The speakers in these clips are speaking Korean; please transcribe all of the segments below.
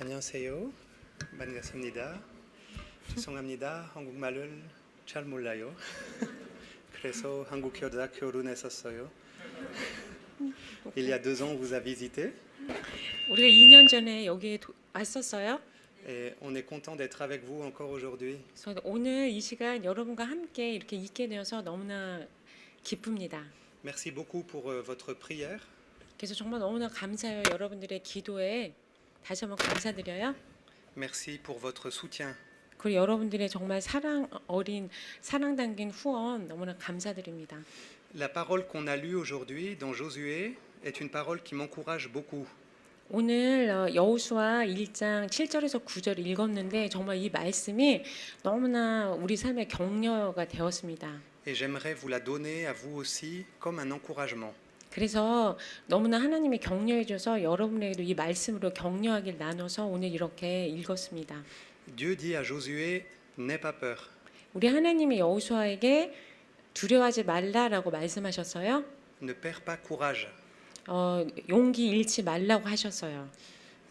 안녕하세요. 반갑습니다. 죄송합니다. 한국말을 잘 몰라요. 그래서 한국 여자 결혼했었어요. Il y a 2 ans, vous a visité. 우리가 2년 전에 여기에 왔었어요. Et on est content d'être avec vous encore aujourd'hui. 그래서 오늘 이 시간 여러분과 함께 이렇게 있게 되어서 너무나 기쁩니다. Merci beaucoup pour votre prière. 그래서 정말 너무나 감사해요. 여러분들의 기도에 다시 한번 감사드려요. Merci pour votre soutien. 그리고 여러분들의 정말 사랑 어린 사랑 담긴 후원 너무나 감사드립니다. La parole qu'on a lue aujourd'hui dans Josué est une parole qui m'encourage beaucoup. 오늘 여호수아 1장 7절에서 9절 읽었는데 정말 이 말씀이 너무나 우리 삶의 격려가 되었습니다. Et j'aimerais vous la donner à vous aussi comme un encouragement. 그래서 너무나 하나님이 격려해 줘서 여러분에게도 이 말씀으로 격려하길 나눠서 오늘 이렇게 읽었습니다. Dieu dit à Josué, n'aie pas peur. 우리 하나님이 여호수아에게 두려워하지 말라라고 말씀하셨어요. Ne perds pas courage. 용기 잃지 말라고 하셨어요.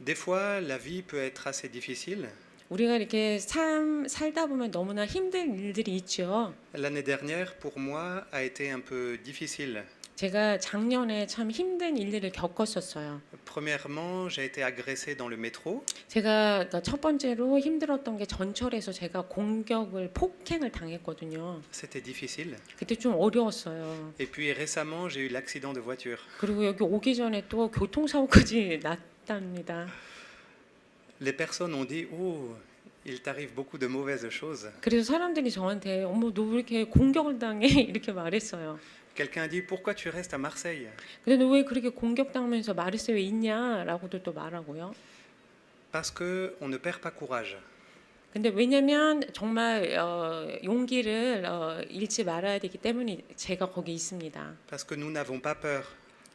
Des fois, la vie peut être assez difficile. 우리가 이렇게 살다 보면 너무나 힘든 일들이 있죠. L'année dernière, pour moi, a été un peu difficile. 제가 작년에 참 힘든 일들을 겪었었어요. Premièrement, j'ai été agressé dans le métro. 제가 첫 번째로 힘들었던 게 전철에서 제가 폭행을 당했거든요. C'était difficile. 그때 좀 어려웠어요. Et puis récemment, j'ai eu l'accident de voiture. 그리고 여기 오기 전에 또 교통사고까지 났답니다. Les personnes ont dit, oh, il t'arrive beaucoup de mauvaises choses. 그래서 사람들이 저한테 어머 너 왜 이렇게 공격을 당해 이렇게 말했어요. Quelqu'un dit, pourquoi tu restes à Marseille? 근데 너 왜 그렇게 공격당하면서 마르세유에 있냐라고도 또 말하고요. Parce que on ne perd pas courage. 근데 왜냐면 정말 용기를 잃지 말아야 되기 때문에 제가 거기 있습니다. Parce que nous n'avons pas peur.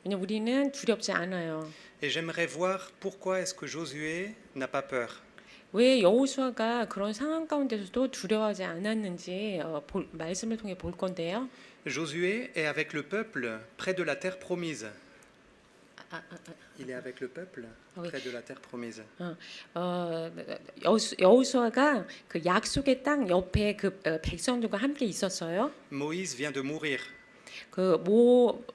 왜냐면 우리는 두렵지 않아요. Et j'aimerais voir pourquoi est-ce que Josué n'a pas peur. 왜 여호수아가 그런 상황 가운데서도 두려워하지 않았는지 말씀을 통해 볼 건데요. Josué est avec le peuple près de la terre promise. Il est avec le peuple oui. près de la terre promise. 여호수아가 그 약속의 땅 옆에 그 백성들과 함께 있었어요. Moïse vient de mourir. 그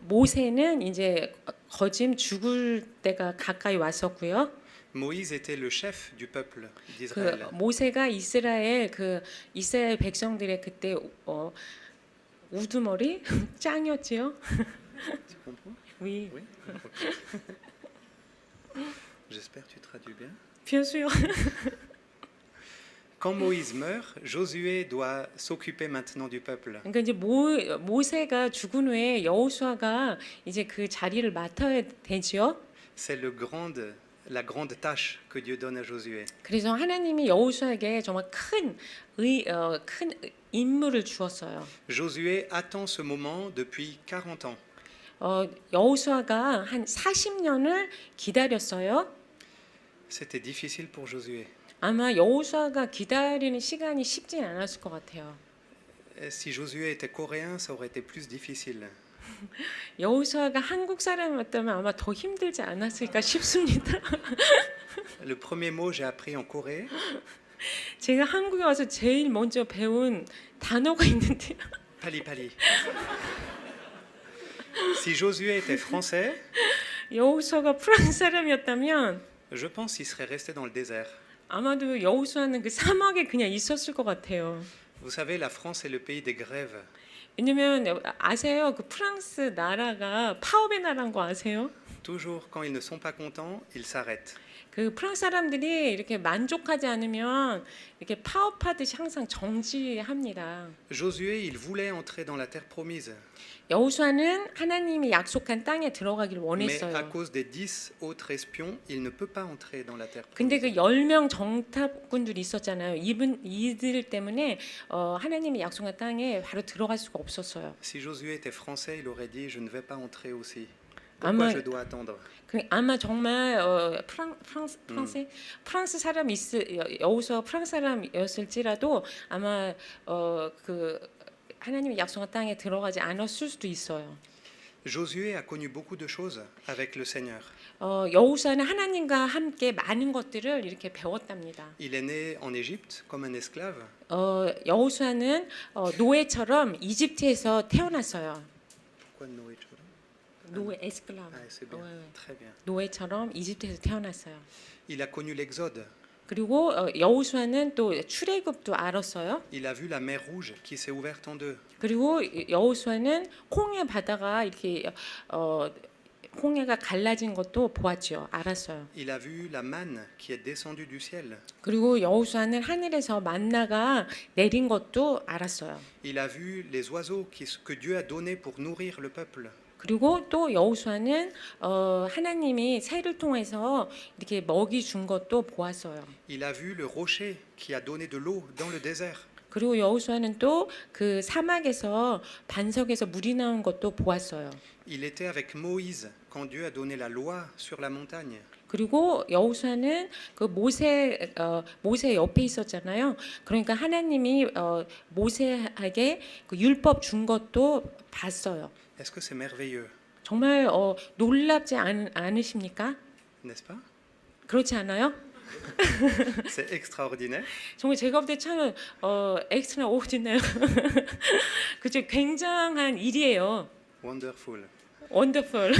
모세는 이제 거짐 죽을 때가 가까이 왔었고요. Moïse était le chef du peuple 그 d'Israël. 모세가 이스라엘 백성들의 그때 우두머리 짱이었지요. Tu comprends? Oui. Oui. Okay. J'espère que tu traduis bien. bien sûr. Quand Moïse meurt, Josué doit s'occuper maintenant du peuple. 그러니까 이제 모세가 죽은 후에 여호수아가 이제 그 자리를 맡아야 되지요. C'est la grande tâche que Dieu donne à Josué. 그래서 하나님이 여호수아에게 정말 큰 임무를 주었어요. Josué attend ce moment depuis 40 ans. 여호수아가 한 40년을 기다렸어요. C'était difficile pour Josué. 아마 여호수아가 기다리는 시간이 쉽지 않았을 것 같아요. Si Josué était coréen, ça aurait été plus difficile. 여호수아가 한국 사람이었다면 아마 더 힘들지 않았을까 싶습니다. Le premier mot j'ai appris en Corée. 제가 한국에 와서 제일 먼저 배운 단어가 있는데요. Pali. Si Josué était français, 여호수아가 프랑스 사람이었다면 je pense qu'il serait resté dans le désert. 아마도 여호수아는 그 사막에 그냥 있었을 것 같아요. Vous savez, la France est le pays des grèves. 왜냐면 아세요? 그 프랑스 나라가 파업의 나라인 거 아세요? Toujours, quand ils ne sont pas contents, ils s'arrêtent. 그 프랑스 사람들이 이렇게 만족하지 않으면 이렇게 파업하듯이 항상 정지합니다. Josué, il voulait entrer dans la terre promise. 여호수아는 하나님이 약속한 땅에 들어가기를 Mais à 원했어요. cause des 10 autres espions, il ne peut pas entrer dans la terre 근데 promise. 그 10명 정탐꾼들이 있었잖아요. 이들 때문에 하나님이 약속한 땅에 바로 들어갈 수가 없었어요. Si Josué était français, il aurait dit, je ne vais pas entrer aussi. 아마 Pourquoi je dois attendre? 아마 정말 프랑스 사람 여호수아 프랑스 사람이었을지라도 아마 그 하나님의 약속한 땅에 들어가지 않았을 수도 있어요. Josué a connu beaucoup de choses avec le Seigneur. 여호수아는 하나님과 함께 많은 것들을 이렇게 배웠답니다. Il est né en Égypte comme un esclave. 여호수아는 노예처럼 이집트에서 태어났어요. Pourquoi nourriture? 노예 에스클라브. Ah, c'est bien. Très bien. 노예처럼 이집트에서 태어났어요. Il a connu l'Exode. 그리고 여호수아는 또 출애굽도 알았어요. Il a vu la mer Rouge qui s'est ouverte en deux. 그리고 여호수아는 홍해 바다가 이렇게 홍해가 갈라진 것도 보았죠. 알았어요. Il a vu la manne qui est descendue du ciel. 그리고 여호수아는 하늘에서 만나가 내린 것도 알았어요. Il a vu les oiseaux que Dieu a donnés pour nourrir le peuple. 그리고 또 여호수아는 하나님이 새를 통해서 이렇게 먹이 준 것도 보았어요. Il a vu le rocher qui a donné de l'eau dans le désert. 그리고 여호수아는 또 그 사막에서 반석에서 물이 나온 것도 보았어요. Il était avec Moïse quand Dieu a donné la loi sur la montagne. 그리고 여호수아는 그 모세 옆에 있었잖아요. 그러니까 하나님이 모세에게 그 율법 준 것도 봤어요. Est-ce que c'est merveilleux, 정말 놀랍지 않으십니까? n'est-ce pas? 그렇지 않아요? C'est extraordinaire. 정말 제가 볼 때 참 엑스트라 오디네요. 그죠? 굉장한 일이에요. Wonderful. 원더풀.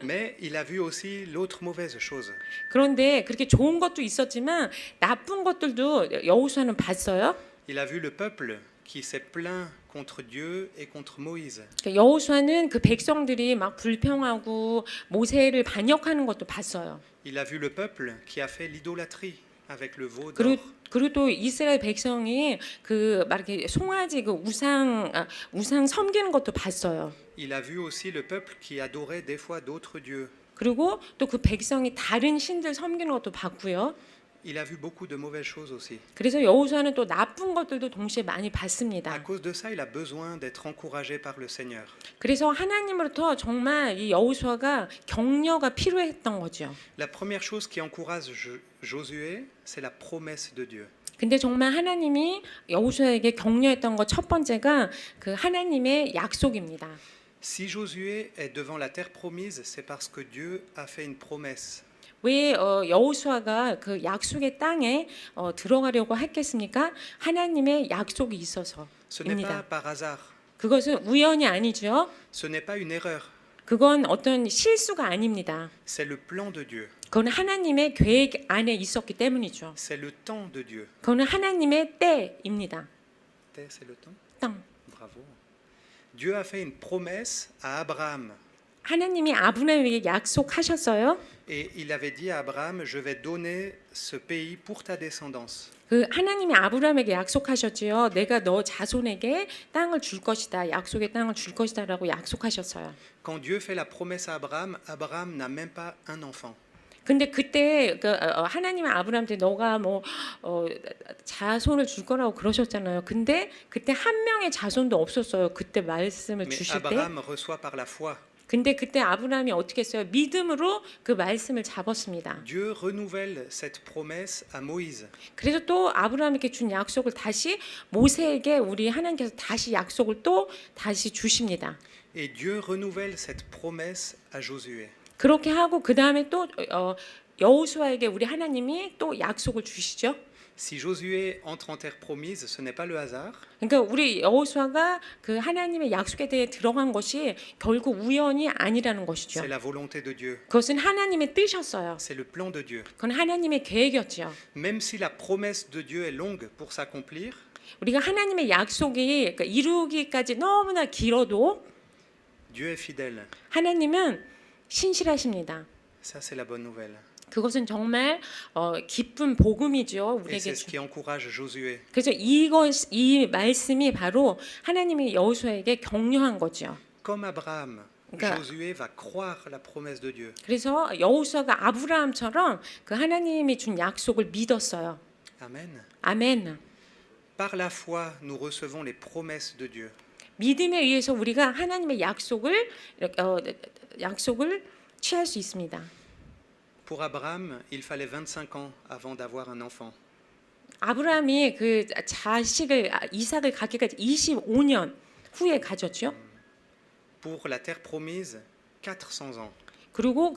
Mais il a vu aussi l'autre mauvaise chose. 그런데 그렇게 좋은 것도 있었지만 나쁜 것들도 여호수아는 봤어요. Il a vu le peuple qui s'est plaint contre Dieu et contre Moïse. 그러니까 여호수아는 그 백성들이 막 불평하고 모세를 반역하는 것도 봤어요. Il a vu le peuple qui a fait l'idolâtrie avec le veau d'or. 그리고 또 이스라엘 백성이 그 막 이렇게 송아지 그 우상 섬기는 것도 봤어요. Il a vu aussi le peuple qui adorait des fois d'autres dieux. 그리고 또 그 백성이 다른 신들 섬기는 것도 봤고요. Il a vu beaucoup de mauvaises choses aussi. 그래서 여호수아는 또 나쁜 것들도 동시에 많이 À 봤습니다. cause de ça, il a besoin d'être encouragé par le Seigneur. 그래서 하나님으로부터 정말 이 여호수아가 격려가 필요했던 거죠. La première chose qui encourage Josué, c'est la promesse de Dieu. 근데 정말 하나님이 여호수아에게 격려했던 것 첫 번째가 그 하나님의 약속입니다. Si Josué est devant la terre promise, c'est parce que Dieu a fait une promesse. 왜 여호수아가 그 약속의 땅에 들어가려고 했겠습니까? 하나님의 약속이 Ce n'est pas 있어서입니다. par hasard. 그것은 우연이 아니죠. Ce n'est pas une erreur. 그건 어떤 실수가 아닙니다. C'est le plan de Dieu. 그건 하나님의 계획 안에 있었기 때문이죠. C'est le temps de Dieu. 그건 하나님의 때입니다. C'est le temps. 땅. Bravo. Dieu a fait une promesse à Abraham. 하나님이 아브라함에게 약속하셨어요. Et il avait dit à Abraham, je vais donner ce pays pour ta descendance. 그 하나님이 아브라함에게 약속하셨지요. 내가 너 자손에게 땅을 줄 것이다. 약속의 땅을 줄 것이다라고 약속하셨어요. Quand Dieu fait la promesse à Abraham, Abraham n'a même pas un enfant. 근데 그때 하나님은 아브라함한테 너가 자손을 줄 거라고 그러셨잖아요. 근데 그때 한 명의 자손도 없었어요. 그때 말씀을 Mais 주실 때. Abraham reçoit par la foi. 근데 그때 아브라함이 어떻게 했어요? 믿음으로 그 말씀을 잡았습니다. Dieu renouvelle cette promesse à Moïse. 그래서 또 아브라함에게 준 약속을 다시 모세에게 우리 하나님께서 다시 약속을 또 다시 주십니다. Et Dieu renouvelle cette promesse à Josué. 그렇게 하고 그 다음에 또 여호수아에게 우리 하나님이 또 약속을 주시죠. Si Josué entre en terre promise, ce n'est pas le hasard, 그러니까 우리 여호수아가 그 하나님의 약속에 대해 들어간 것이 결국 우연이 아니라는 것이죠. c'est la volonté de Dieu. 그것은 하나님의 뜻이었어요. C'est le plan de Dieu. 그건 하나님의 계획이었죠. Même si la promesse de Dieu est longue pour s'accomplir, 우리가 하나님의 약속이 그러니까 이루기까지 너무나 길어도 Dieu est fidèle. 하나님은 신실하십니다. Ça, c'est la bonne nouvelle. 그것은 정말 기쁜 복음이죠. Et 우리에게. c'est ce qui encourage Josué. 그래서 이 말씀이 바로 하나님이 여호수아에게 격려한 거죠. Comme Abraham, 그러니까- Josué va croire la promesse de Dieu. 그래서 여호수아가 아브라함처럼 그 하나님이 준 약속을 믿었어요. Amen. 아멘. Par la foi, nous recevons les promesses de Dieu. 믿음에 의해서 우리가 하나님의 약속을 취할 수 있습니다. Pour Abraham, il fallait 25 ans avant d'avoir un enfant. 아브라함이 그 이삭을 갖기까지 25년 후에 가졌죠. Pour la terre promise, 400 ans. 그리고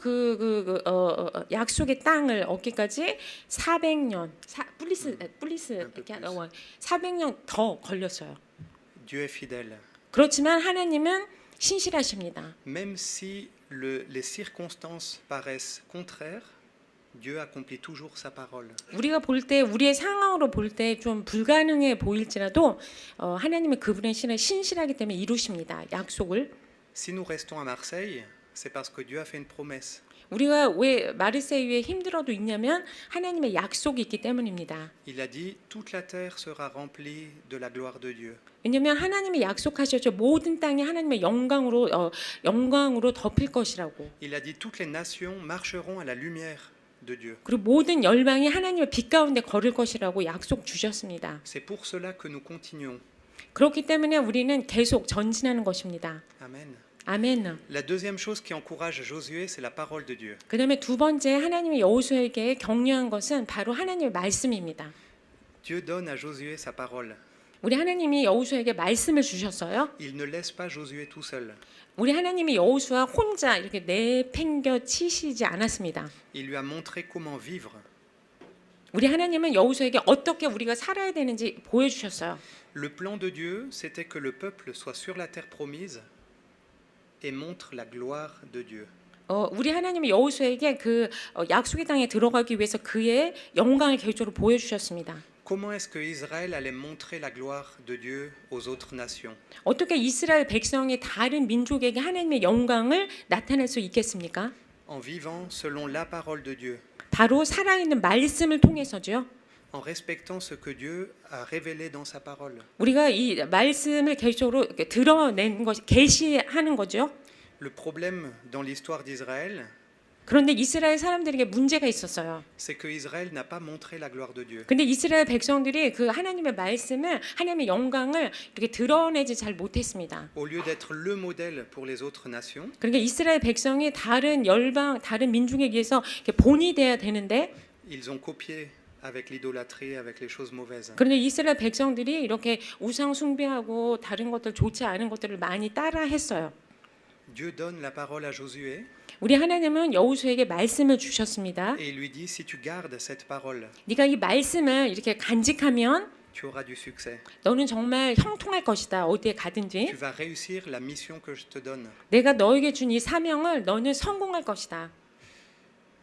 약속의 땅을 얻기까지 400년 플리스 Un peu plus. 400년 더 걸렸어요. Dieu est fidèle. 그렇지만 하나님은 신실하십니다. Même si les circonstances paraissent contraires, Dieu accomplit toujours sa parole. 우리가 볼 때 우리의 상황으로 볼 때 좀 불가능해 보일지라도 하나님은 그분의 신실하기 때문에 이루십니다. 약속을. Si nous restons à Marseille, c'est parce que Dieu a fait une promesse. 우리가 왜 마르세유에 힘들어도 있냐면 하나님의 약속이 있기 때문입니다. Il a dit toute la terre sera remplie de la gloire de Dieu. 왜냐하면 하나님이 약속하셨죠. 모든 땅이 하나님의 영광으로 덮일 것이라고. Il a dit toutes les nations marcheront à la lumière de Dieu. 그리고 모든 열방이 하나님의 빛 가운데 걸을 것이라고 약속 주셨습니다. C'est pour cela que nous continuons. 그렇기 때문에 우리는 계속 전진하는 것입니다. Amen. 아멘. La deuxième chose qui encourage Josué, c'est la parole de Dieu. 그다음에 두 번째 하나님이 여호수아에게 격려한 것은 바로 하나님의 말씀입니다. Dieu donne à Josué sa parole. 우리 하나님이 여호수아에게 말씀을 주셨어요. Il ne laisse pas Josué tout seul. 우리 하나님이 여호수아 혼자 이렇게 내팽겨 치시지 않았습니다. Il lui a montré comment vivre. 우리 하나님은 여호수아에게 어떻게 우리가 살아야 되는지 보여주셨어요. Le plan de Dieu, c'était que le peuple soit sur la terre promise et montre la gloire de Dieu. 우리 하나님이 여호수아에게 약속의 땅에 들어가기 위해서 그의 영광을 계획적으로 보여주셨습니다. Comment est-ce que Israël allait montrer la gloire de Dieu aux autres nations? 어떻게 이스라엘 백성이 다른 민족에게 하나님의 영광을 나타낼 수 있겠습니까? En vivant selon la parole de Dieu, 바로 살아있는 말씀을 통해서죠. en respectant ce que Dieu a révélé dans sa parole. 우리가 이 말씀을 계획적으로 드러낸 것, 계시하는 거죠. Le problème dans l'histoire d'Israël, 그런데 이스라엘 사람들에게 문제가 있었어요. c'est que Israël n'a pas montré la gloire de Dieu. 근데 이스라엘 백성들이 그 하나님의 말씀을, 하나님의 영광을 이렇게 드러내지 잘 못했습니다. Au lieu d'être le modèle pour les autres nations, 그러니까 이스라엘 백성이 다른 열방, 다른 민족에 의해서 이렇게 본이 돼야 되는데, ils ont copié avec l'idolâtrie, avec les choses mauvaises. 그런데 이스라엘 백성들이 이렇게 우상 숭배하고 다른 것들 좋지 않은 것들을 많이 따라했어요. Dieu donne la parole à Josué 우리 하나님은 여호수아에게 말씀을 주셨습니다. et il lui dit si tu gardes cette parole, 네가 이 말씀을 이렇게 간직하면 tu auras du succès. 너는 정말 형통할 것이다. 어디에 가든지. Tu vas réussir la mission que je te donne. 내가 너에게 준 이 사명을 너는 성공할 것이다.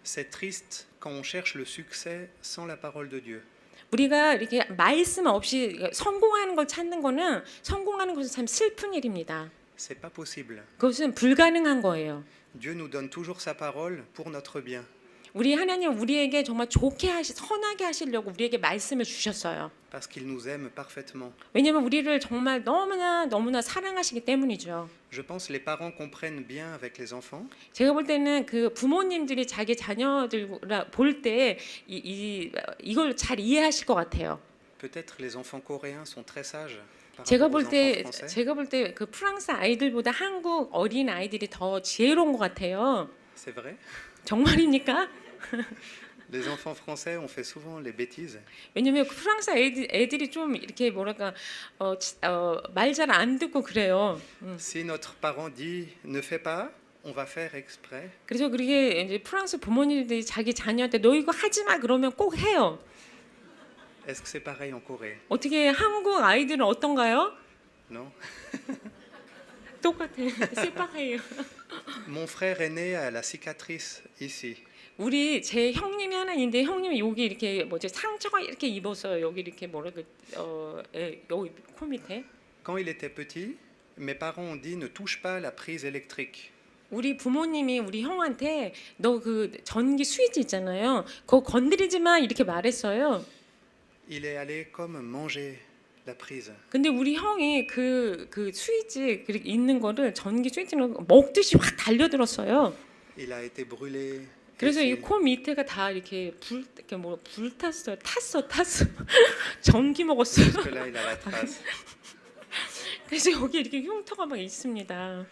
C'est triste quand on cherche le succès sans la parole de Dieu. 우리가 이렇게 말씀 없이 성공하는 걸 찾는 거는 성공하는 것은 참 슬픈 일입니다. C'est pas possible. 그것은 불가능한 거예요. Dieu nous donne toujours sa parole pour notre bien. 우리 하나님 우리에게 정말 선하게 하시려고 우리에게 말씀을 주셨어요. Parce qu'il nous aime parfaitement. 왜냐하면 우리를 정말 너무나 사랑하시기 때문이죠. Je pense les parents comprennent bien avec les enfants. 제가 볼 때는 그 부모님들이 자기 자녀들 볼 때 이걸 잘 이해하실 것 같아요. Peut-être les enfants coréens sont très sages par 제가 rapport aux enfants français. 제가 볼 때 그 프랑스 아이들보다 한국 어린 아이들이 더 지혜로운 것 같아요. C'est vrai? 정말입니까? Les enfants français ont fait souvent les bêtises. 왜냐면 그 프랑스 애들이 좀 이렇게 뭐랄까 말 잘 안 듣고 그래요. Si notre parent dit ne fais pas, on va faire exprès. 그래서 그게 이제 프랑스 부모님들이 자기 자녀한테 너 이거 하지 마 그러면 꼭 해요. Est-ce que c'est pareil en Corée? 어떻게 한국 아이들은 어떤가요? Non? 똑같아요. 세파해요. Mon frère aîné a la cicatrice ici. 우리 제 형님이 하나 있는데 형님이 여기 이렇게 상처가 이렇게 입었어요. 여기 이렇게 여기 코 밑에. Quand il était petit, mes parents ont dit ne touche pas la prise électrique. 우리 부모님이 우리 형한테 너 그 전기 스위치 있잖아요. 그거 건드리지 마 이렇게 말했어요. Il est allé comme manger la prise. 근데 우리 형이 그 스위치 있는 거를 전기 스위치는 먹듯이 확 달려들었어요. Il a été brûlé. 그래서 이 ici. 코 밑에가 다 이렇게 불탔어요. 탔어. 전기 먹었어요. Jusque-là, il a la trace. 그래서 여기 이렇게 흉터가 막 있습니다.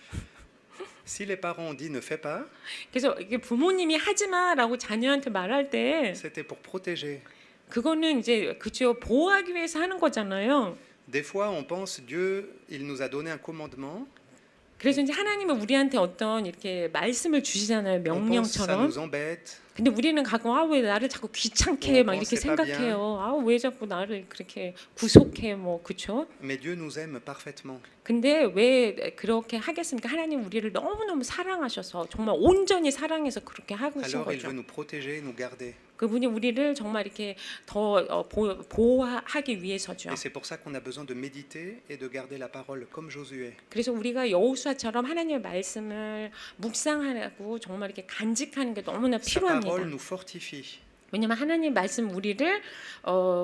Si les parents ont dit ne fais pas, 그래서 이게 부모님이 하지 마라고 자녀한테 말할 때 c'était pour protéger. 그거는 이제 그죠 보호하기 위해서 하는 거잖아요. Des fois, on pense Dieu, il nous a donné un commandement 그래서 이제 하나님은 우리한테 어떤 이렇게 말씀을 주시잖아요. On pense que ça 명령처럼. nous embête, 근데 우리는 가끔 왜 나를 자꾸 귀찮게 해 막 이렇게 c'est pas 생각해요. 왜 자꾸 나를 그렇게 구속해 뭐 그렇죠? mais Dieu nous aime parfaitement. 근데 왜 그렇게 하겠습니까? 하나님 우리를 너무너무 사랑하셔서 정말 온전히 사랑해서 그렇게 하고 계신 Alors il 거죠. veut nous protéger, nous garder. 그분이 우리를 정말 이렇게 더 보호하기 위해서죠. Et c'est pour ça qu'on a besoin de méditer et de garder la parole comme Josué. 그래서 우리가 여호수아처럼 하나님의 말씀을 묵상하고 정말 이렇게 간직하는 게 너무나 Sa parole 필요합니다. nous fortifie. 왜냐면 하나님 말씀 우리를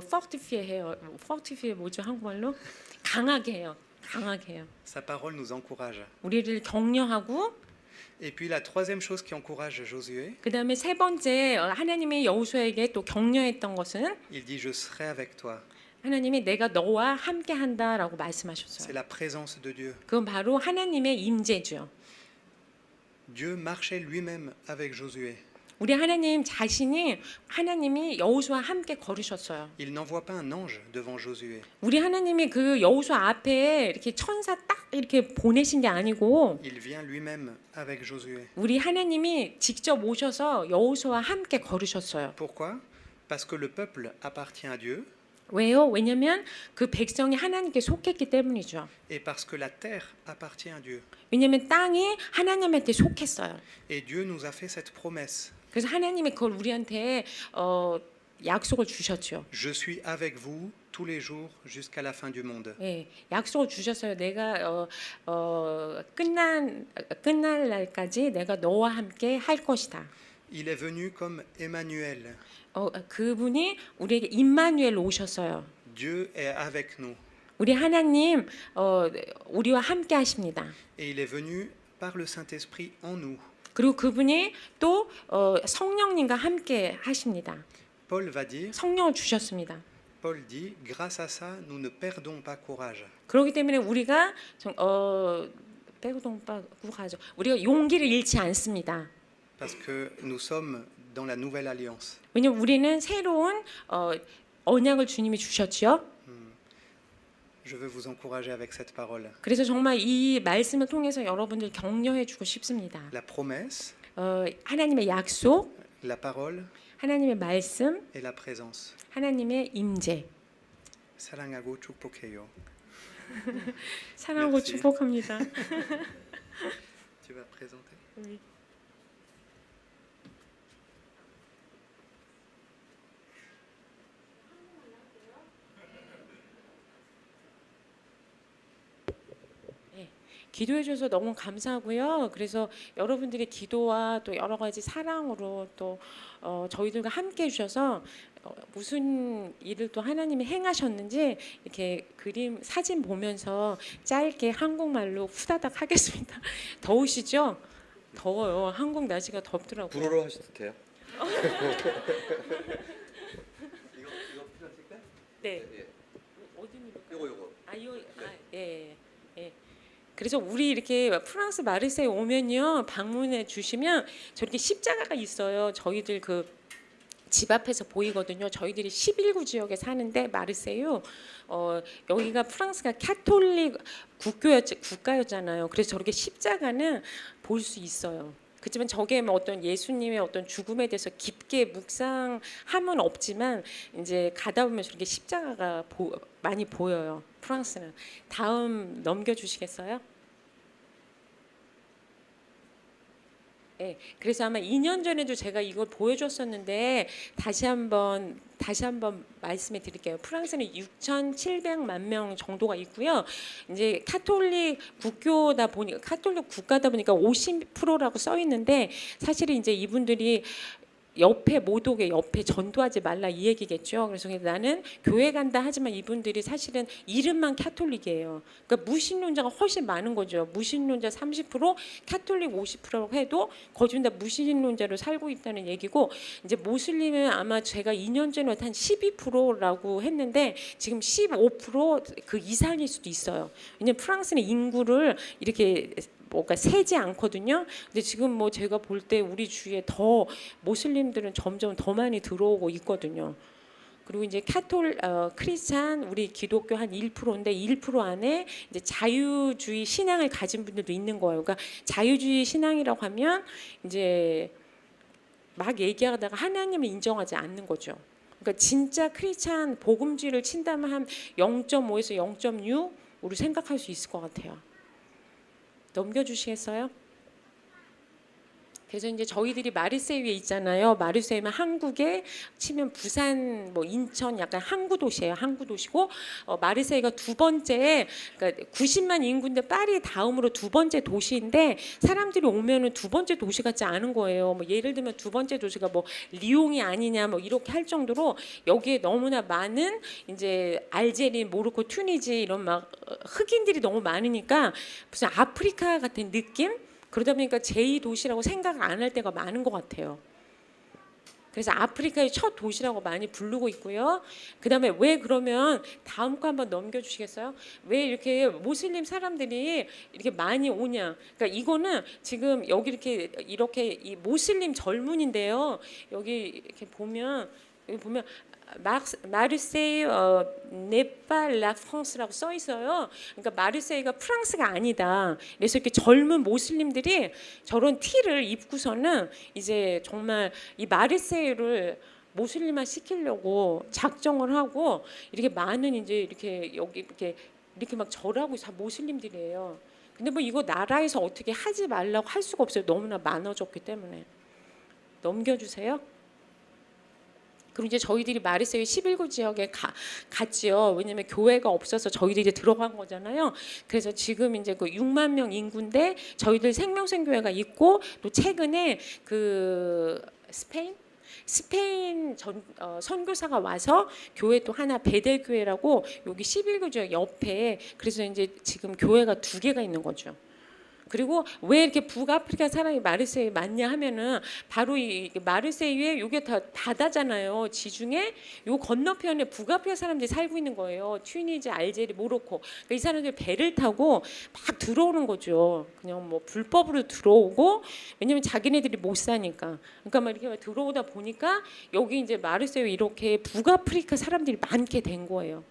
fortify 해요. fortify 뭐죠 한국말로? 강하게 해요. 강하게 해요. Sa parole nous encourage. 우리를 격려하고 Et puis la troisième chose qui encourage Josué, 그다음에 세 번째 하나님이 여호수아에게 또 격려했던 것은 il dit je serai avec toi. 하나님이 내가 너와 함께 한다라고 C'est 말씀하셨어요. la présence de Dieu. 그건 바로 하나님의 임재죠. Dieu marchait lui-même avec Josué. 우리 하나님 자신이 하나님이 여호수아와 함께 걸으셨어요. Il n'envoie pas un ange devant Josué. 우리 하나님이 그 여호수아 앞에 이렇게 천사 딱 이렇게 보내신 게 아니고 Il vient lui-même avec Josué. 우리 하나님이 직접 오셔서 여호수아와 함께 걸으셨어요. Pourquoi? Parce que le peuple appartient à Dieu 왜요? 왜냐면 그 백성이 하나님께 속했기 때문이죠. et parce que la terre appartient à Dieu. 왜냐면 땅이 하나님한테 속했어요. Et Dieu nous a fait cette promesse. 그래서 하나님이 그걸 우리한테 약속을 주셨죠. Je suis avec vous tous les jours jusqu'à la fin du monde. 예, 약속을 주셨어요. 내가 끝날 날까지 내가 너와 함께 할 것이다. Il est venu comme Emmanuel. 그분이 우리에게 임마누엘 오셨어요. Dieu est avec nous. 우리 하나님 우리와 함께 하십니다. Et il est venu par le Saint-Esprit en nous. 그리고 그분이 또 성령님과 함께 하십니다. Paul va dire, 성령을 주셨습니다. Paul dit, grâce à ça, nous ne perdons pas courage. 그렇기 때문에 우리가 우리가 용기를 잃지 않습니다. Parce que nous sommes dans la nouvelle alliance. 왜냐면 우리는 새로운 언약을 주님이 주셨죠. Je veux vous encourager avec cette parole. 그래서 정말 이 말씀을 통해서 여러분들 격려해 주고 싶습니다. La promesse, 하나님의 약속, la parole 하나님의 말씀, et la présence. 하나님의 임재. 사랑하고 축복해요. 사랑하고 Merci. 축복합니다. Tu vas présenter? 기도해 주셔서 너무 감사하고요. 그래서 여러분들의 기도와 또 여러 가지 사랑으로 또 저희들과 함께 해 주셔서 무슨 일을 또 하나님이 행하셨는지 이렇게 그림 사진 보면서 짧게 한국말로 후다닥 하겠습니다. 더우시죠? 더워요. 한국 날씨가 덥더라고요. 불어로 하셔도 돼요? 이거 필요하실까? 네. 예. 어디입니까? 요거. 예. 그래서 우리 이렇게 프랑스 마르세유 오면요 방문해 주시면 저렇게 십자가가 있어요. 저희들 그 집 앞에서 보이거든요. 저희들이 11구 지역에 사는데 마르세유 여기가 프랑스가 카톨릭 국가였잖아요. 그래서 저렇게 십자가는 볼 수 있어요. 그렇지만 저게 뭐 어떤 예수님의 어떤 죽음에 대해서 깊게 묵상함은 없지만 이제 가다 보면 저렇게 십자가가 많이 보여요. 프랑스는. 다음 넘겨주시겠어요? 네, 그래서 아마 2년 전에도 제가 이걸 보여줬었는데 다시 한번 말씀해 드릴게요. 프랑스는 6,700만 명 정도가 있고요. 이제 카톨릭 국가다 보니까 50%라고 써 있는데 사실은 이제 이분들이 옆에 못 오게 옆에 전도하지 말라 이 얘기겠죠. 그래서 나는 교회 간다 하지만 이분들이 사실은 이름만 카톨릭이에요. 그러니까 무신론자가 훨씬 많은 거죠. 무신론자 30%, 카톨릭 50%라고 해도 거의 다 무신론자로 살고 있다는 얘기고 이제 모슬림은 아마 제가 2년 전에 한 12%라고 했는데 지금 15% 이상일 수도 있어요. 왜냐면 프랑스는 인구를 이렇게 뭔가 세지 않거든요. 근데 지금 뭐 제가 볼 때 우리 주위에 더 모슬림들은 점점 더 많이 들어오고 있거든요. 그리고 이제 크리스찬 우리 기독교 한 1%인데 1% 안에 이제 자유주의 신앙을 가진 분들도 있는 거예요. 그러니까 자유주의 신앙이라고 하면 이제 막 얘기하다가 하나님을 인정하지 않는 거죠. 그러니까 진짜 크리스찬 복음주의를 친다면 한 0.5에서 0.6 우리 생각할 수 있을 것 같아요. 넘겨주시겠어요? 그래서 이제 저희들이 마르세유에 있잖아요. 마르세유면 한국에 치면 부산, 뭐 인천 약간 항구 도시예요. 항구 도시고 마르세유가 두 번째, 그러니까 90만 인구인데 파리 다음으로 두 번째 도시인데 사람들이 오면은 두 번째 도시 같지 않은 거예요. 뭐 예를 들면 두 번째 도시가 뭐 리옹이 아니냐 뭐 이렇게 할 정도로 여기에 너무나 많은 이제 알제리, 모로코, 튀니지 이런 막 흑인들이 너무 많으니까 무슨 아프리카 같은 느낌? 그러다 보니까 제2도시라고 생각을 안 할 때가 많은 것 같아요. 그래서 아프리카의 첫 도시라고 많이 부르고 있고요. 그다음에 왜 그러면 다음 거 한번 넘겨주시겠어요? 왜 이렇게 모슬림 사람들이 이렇게 많이 오냐? 그러니까 이거는 지금 여기 이렇게 이 모슬림 젊은인데요. 여기 이렇게 보면 여기 보면 마르세유 네팔 라 프랑스라고 써 있어요. 그러니까 마르세유가 프랑스가 아니다. 그래서 이렇게 젊은 모슬림들이 저런 티를 입고서는 이제 정말 이 마르세유를 모슬림화 시키려고 작정을 하고 이렇게 많은 이제 이렇게 여기 이렇게 막 절하고 다 모슬림들이에요. 근데 뭐 이거 나라에서 어떻게 하지 말라고 할 수가 없어요. 너무나 많아졌기 때문에. 넘겨주세요. 그리고 이제 저희들이 마르세유 11구 지역에 갔지요. 왜냐면 교회가 없어서 저희들이 들어간 거잖아요. 그래서 지금 이제 그 6만 명 인구인데 저희들 생명샘교회가 있고 또 최근에 그 스페인 선교사가 와서 교회 또 하나 베델 교회라고 여기 11구 지역 옆에 그래서 이제 지금 교회가 2개가 있는 거죠. 그리고 왜 이렇게 북아프리카 사람이 마르세유에 많냐 하면은 바로 이 마르세유에 요게 다 바다잖아요. 지중해 요 건너편에 북아프리카 사람들이 살고 있는 거예요. 튀니지, 알제리, 모로코. 그러니까 이 사람들이 배를 타고 막 들어오는 거죠. 그냥 뭐 불법으로 들어오고 왜냐면 자기네들이 못 사니까. 그러니까 막 이렇게 들어오다 보니까 여기 이제 마르세유 이렇게 북아프리카 사람들이 많게 된 거예요.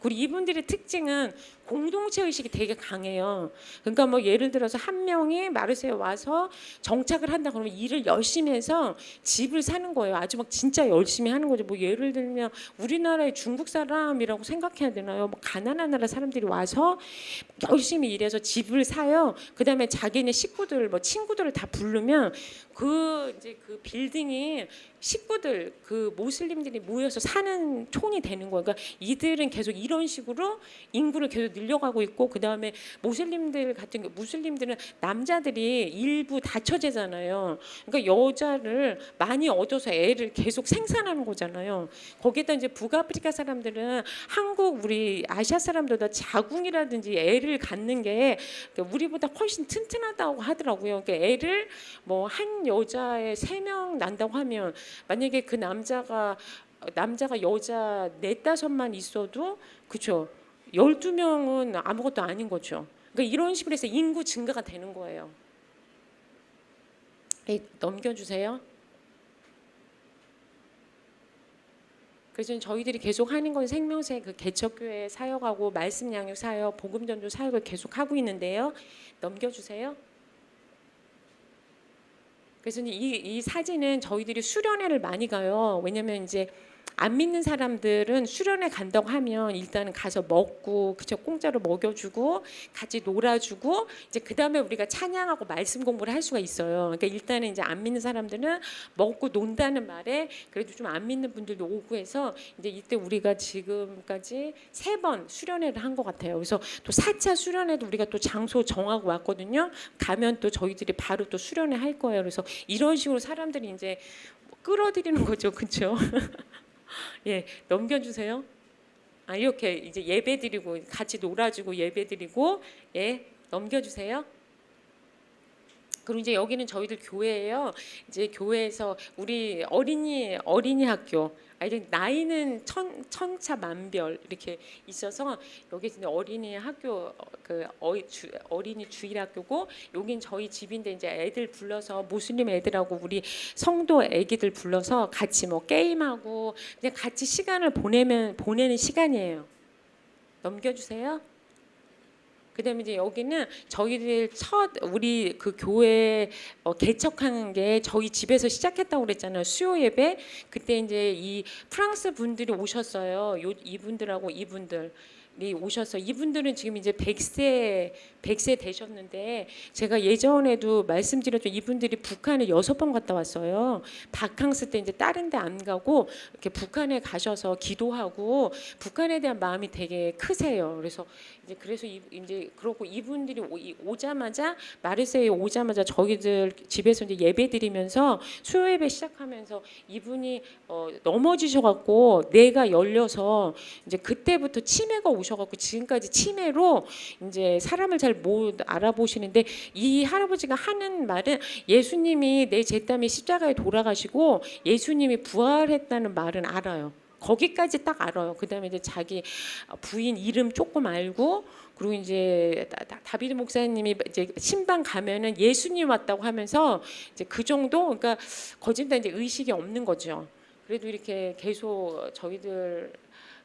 그리고 이분들의 특징은 공동체 의식이 되게 강해요. 그러니까 뭐 예를 들어서 한 명이 마르세유에 와서 정착을 한다 그러면 일을 열심히 해서 집을 사는 거예요. 아주 막 진짜 열심히 하는 거죠. 뭐 예를 들면 우리나라의 중국 사람이라고 생각해야 되나요? 뭐 가난한 나라 사람들이 와서 열심히 일해서 집을 사요. 그다음에 자기네 식구들 뭐 친구들을 다 부르면 그 이제 그 빌딩이 식구들 그 모슬림들이 모여서 사는 촌이 되는 거예요. 그러니까 이들은 계속 이런 식으로 인구를 계속 늘려가고 있고 그 다음에 모슬림들 같은 경우 무슬림들은 남자들이 일부 다처제잖아요. 그러니까 여자를 많이 얻어서 애를 계속 생산하는 거잖아요. 거기에다 이제 북아프리카 사람들은 한국 우리 아시아 사람들보다 자궁이라든지 애를 갖는 게 우리보다 훨씬 튼튼하다고 하더라고요. 그러니까 애를 뭐 한 여자에 3명 난다고 하면 만약에 그 남자가 여자 4-5만 있어도 그렇죠. 12명은 아무것도 아닌 거죠. 그러니까 이런 식으로 해서 인구 증가가 되는 거예요. 넘겨주세요. 그래서 저희들이 계속 하는 건 생명새 그 개척교회 사역하고 말씀 양육 사역, 복음 전도 사역을 계속 하고 있는데요. 넘겨주세요. 그래서 이 사진은 저희들이 수련회를 많이 가요. 왜냐면 이제 안 믿는 사람들은 수련회 간다고 하면 일단은 가서 먹고 그쵸 공짜로 먹여주고 같이 놀아주고 이제 그 다음에 우리가 찬양하고 말씀 공부를 할 수가 있어요. 그러니까 일단은 이제 안 믿는 사람들은 먹고 논다는 말에 그래도 좀 안 믿는 분들도 오고 해서 이제 이때 우리가 지금까지 3번 수련회를 한 것 같아요. 그래서 또 4차 수련회도 우리가 또 장소 정하고 왔거든요. 가면 또 저희들이 바로 또 수련회 할 거예요. 그래서 이런 식으로 사람들이 이제 끌어들이는 거죠, 그렇죠? 예, 넘겨주세요. 이렇게 이제 예배드리고 같이 놀아주고 예배드리고 예, 넘겨주세요. 그리고 이제 여기는 저희들 교회예요. 이제 교회에서 우리 어린이 학교 아니 나이는 천차만별 이렇게 있어서 여기 이제 어린이 학교 어린이 주일학교고 여긴 저희 집인데 이제 애들 불러서 무슬림 애들하고 우리 성도 애기들 불러서 같이 뭐 게임하고 그냥 같이 시간을 보내는 시간이에요. 넘겨주세요. 그다음에 이제 여기는 저희들 우리 그 교회 개척하는 게 저희 집에서 시작했다고 그랬잖아요. 수요 예배. 그때 이제 이 프랑스 분들이 오셨어요. 이분들하고 이분들이 오셔서 이분들은 지금 이제 100세 되셨는데 제가 예전에도 말씀드렸죠. 이분들이 북한에 6번 갔다 왔어요. 바캉스 때 이제 다른 데 안 가고 이렇게 북한에 가셔서 기도하고 북한에 대한 마음이 되게 크세요. 그래서 이제 그러고 이분들이 오자마자 마르세유에 오자마자 저희들 집에서 이제 예배 드리면서 수요 예배 시작하면서 이분이 넘어지셔갖고 뇌가 열려서 이제 그때부터 치매가 오셔갖고 지금까지 치매로 이제 사람을 잘 못 알아보시는데 이 할아버지가 하는 말은 예수님이 내 잿땀이 십자가에 돌아가시고 예수님이 부활했다는 말은 알아요. 거기까지 딱 알아요. 그다음에 이제 자기 부인 이름 조금 알고 그리고 이제 다비드 목사님이 이제 신방 가면은 예수님 왔다고 하면서 이제 그 정도 그러니까 거짓말 이제 의식이 없는 거죠. 그래도 이렇게 계속 저희들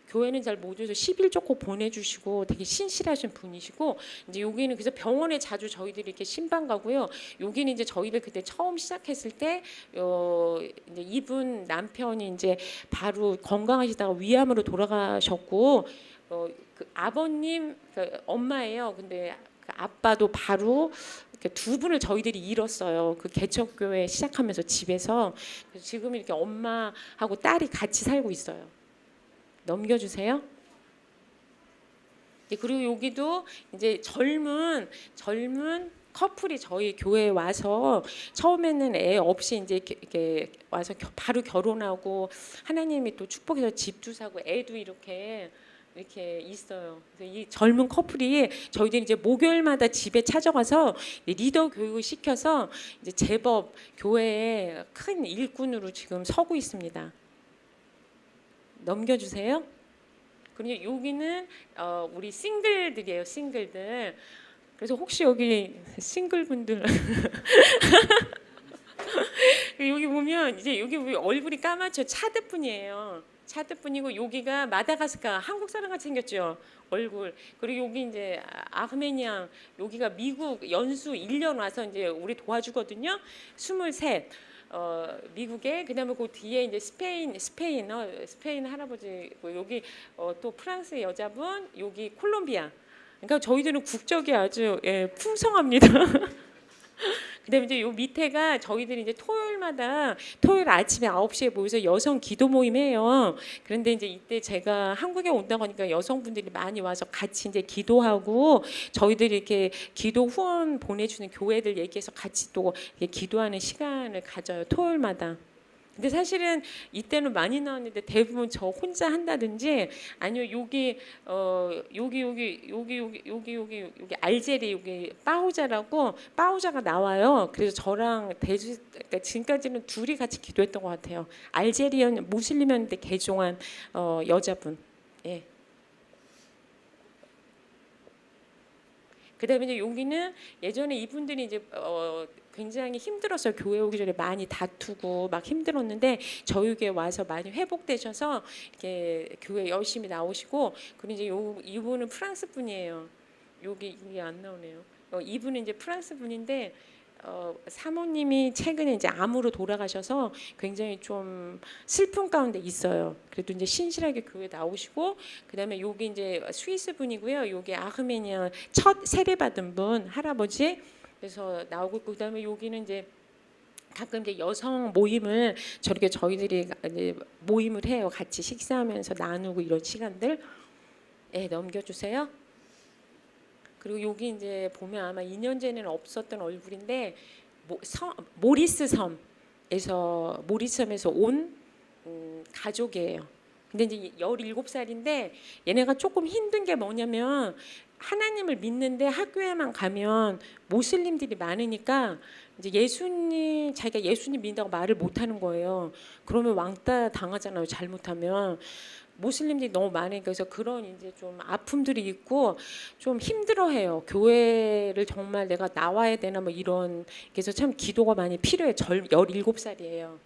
교회는 잘 못 오셔서 10일 꼭 보내주시고 되게 신실하신 분이시고 이제 여기는 그래서 병원에 자주 저희들이 이렇게 신방 가고요. 여기는 이제 저희들 그때 처음 시작했을 때 이제 이분 남편이 이제 바로 건강하시다가 위암으로 돌아가셨고 그 아버님 그 엄마예요. 근데 그 아빠도 바로 이렇게 두 분을 저희들이 잃었어요. 그 개척교회 시작하면서 집에서 그래서 지금 이렇게 엄마하고 딸이 같이 살고 있어요. 넘겨주세요. 그리고 여기도 이제 젊은 커플이 저희 교회에 와서 처음에는 애 없이 이제 이렇게 와서 바로 결혼하고 하나님이 또 축복해서 집도 사고 애도 이렇게 있어요. 그래서 이 젊은 커플이 저희들이 이제 목요일마다 집에 찾아가서 리더 교육을 시켜서 이제 제법 교회에 큰 일꾼으로 지금 서고 있습니다. 넘겨주세요. 그리고 여기는 우리 싱글들이에요. 싱글들. 그래서 혹시 여기 싱글분들 여기 보면 이제 여기 얼굴이 까맣죠. 차드분이에요. 차드분이고 여기가 마다가스카 한국 사람 같이 생겼죠. 얼굴. 그리고 여기 이제 아르메니아 여기가 미국 연수 1년 와서 이제 우리 도와주거든요. 23. 미국에 그다음에 그 뒤에 이제 스페인 할아버지 여기 또 프랑스 여자분 여기 콜롬비아 그러니까 저희들은 국적이 아주 풍성합니다. 그다음에 이제 요 밑에가 저희들이 이제 토요일 아침에 9시에 모여서 여성 기도 모임해요. 그런데 이제 이때 제가 한국에 온다고 하니까 여성분들이 많이 와서 같이 이제 기도하고 저희들이 이렇게 기도 후원 보내주는 교회들 얘기해서 같이 또 기도하는 시간을 가져요. 토요일마다. 근데 사실은 이때는 많이 나왔는데 대부분 저 혼자 한다든지 아니면 여기 알제리 여기 빠우자가 나와요. 그래서 저랑 그러니까 지금까지는 둘이 같이 기도했던 것 같아요. 알제리언 무슬림이었는데 개종한 여자분. 예. 그다음에 이제 여기는 예전에 이분들이 이제 굉장히 힘들었어요. 교회 오기 전에 많이 다투고 막 힘들었는데 저희 교회 와서 많이 회복되셔서 이렇게 교회 열심히 나오시고 그리고 이제 이분은 프랑스 분이에요. 여기 이게 안 나오네요. 이분은 이제 프랑스 분인데 사모님이 최근에 이제 암으로 돌아가셔서 굉장히 좀 슬픔 가운데 있어요. 그래도 이제 신실하게 교회 나오시고 그다음에 여기 이제 스위스 분이고요. 여기 아르메니아 첫 세례 받은 분 할아버지 그래서 나오고 있고 그다음에 여기는 이제 가끔 이제 여성 모임을 저렇게 저희들이 이제 모임을 해요. 같이 식사하면서 나누고 이런 시간들. 네, 넘겨주세요. 그리고 여기 이제 보면 아마 2년 전에는 없었던 얼굴인데 모리스 섬에서 온 가족이에요. 근데 이제 17살인데 얘네가 조금 힘든 게 뭐냐면 하나님을 믿는데 학교에만 가면 모슬림들이 많으니까 이제 예수님 자기가 예수님 믿는다고 말을 못 하는 거예요. 그러면 왕따 당하잖아요. 잘못하면. 모슬림들이 너무 많으니까 그래서 그런 이제 좀 아픔들이 있고 좀 힘들어해요. 교회를 정말 내가 나와야 되나 뭐 이런 그래서 참 기도가 많이 필요해요. 17살이에요.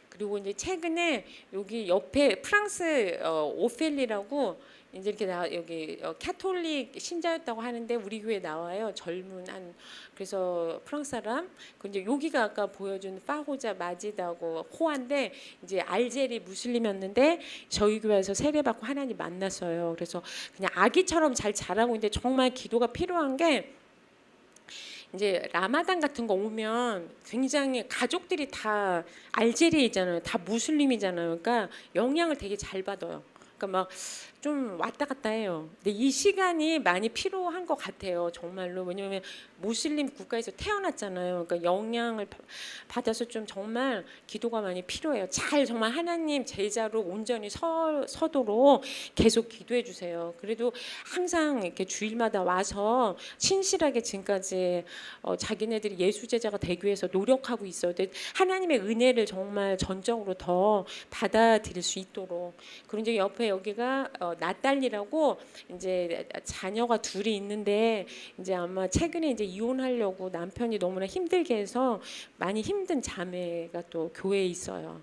그리고 이제 최근에 여기 옆에 프랑스 오펠리라고 이제 이렇게 여기 캐톨릭 신자였다고 하는데 우리 교회 나와요. 젊은 한 그래서 프랑스 사람. 근데 여기가 아까 보여준 파호자 마지다고 호환데 이제 알제리 무슬림이었는데 저희 교회에서 세례받고 하나님 만났어요. 그래서 그냥 아기처럼 잘 자라고 있는데 정말 기도가 필요한 게 이제 라마단 같은 거 오면 굉장히 가족들이 다 알제리이잖아요. 다 무슬림이잖아요. 그러니까 영향을 되게 잘 받아요. 그러니까 막 좀 왔다 갔다 해요. 근데 이 시간이 많이 필요한 것 같아요. 정말로. 왜냐하면 무슬림 국가에서 태어났잖아요. 그러니까 영향을 받아서 좀 정말 기도가 많이 필요해요. 잘 정말 하나님 제자로 온전히 서도록 계속 기도해 주세요. 그래도 항상 이렇게 주일마다 와서 신실하게 지금까지 자기네들이 예수 제자가 되기 위해서 노력하고 있어요. 하나님의 은혜를 정말 전적으로 더 받아들일 수 있도록. 그리고 이제 옆에 여기가 나딸이라고 이제 자녀가 둘이 있는데 이제 아마 최근에 이제 이혼하려고 남편이 너무나 힘들게 해서 많이 힘든 자매가 또 교회에 있어요.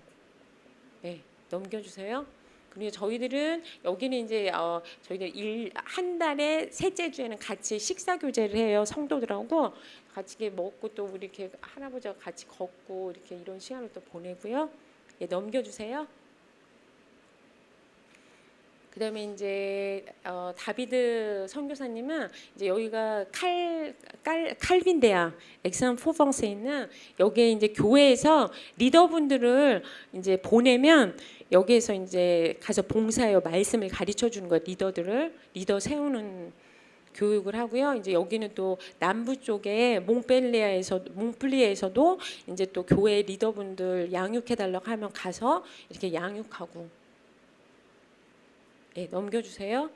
네, 넘겨주세요. 그리고 저희들은 여기는 이제 저희들 한 달에 셋째 주에는 같이 식사 교제를 해요. 성도들하고 같이 이렇게 먹고 또 우리 이렇게 할아버지와 같이 걷고 이렇게 이런 시간을 또 보내고요. 예, 넘겨주세요. 그다음에 이제 다비드 선교사님은 이제 여기가 칼빈 대학 엑산-포방스에 있는 여기에 이제 교회에서 리더분들을 이제 보내면 여기에서 이제 가서 봉사해요. 말씀을 가르쳐 주는 거예요. 리더 세우는 교육을 하고요. 이제 여기는 또 남부 쪽에 몽펠리에에서도 이제 또 교회 리더분들 양육해 달라고 하면 가서 이렇게 양육하고. 네, 넘겨주세요.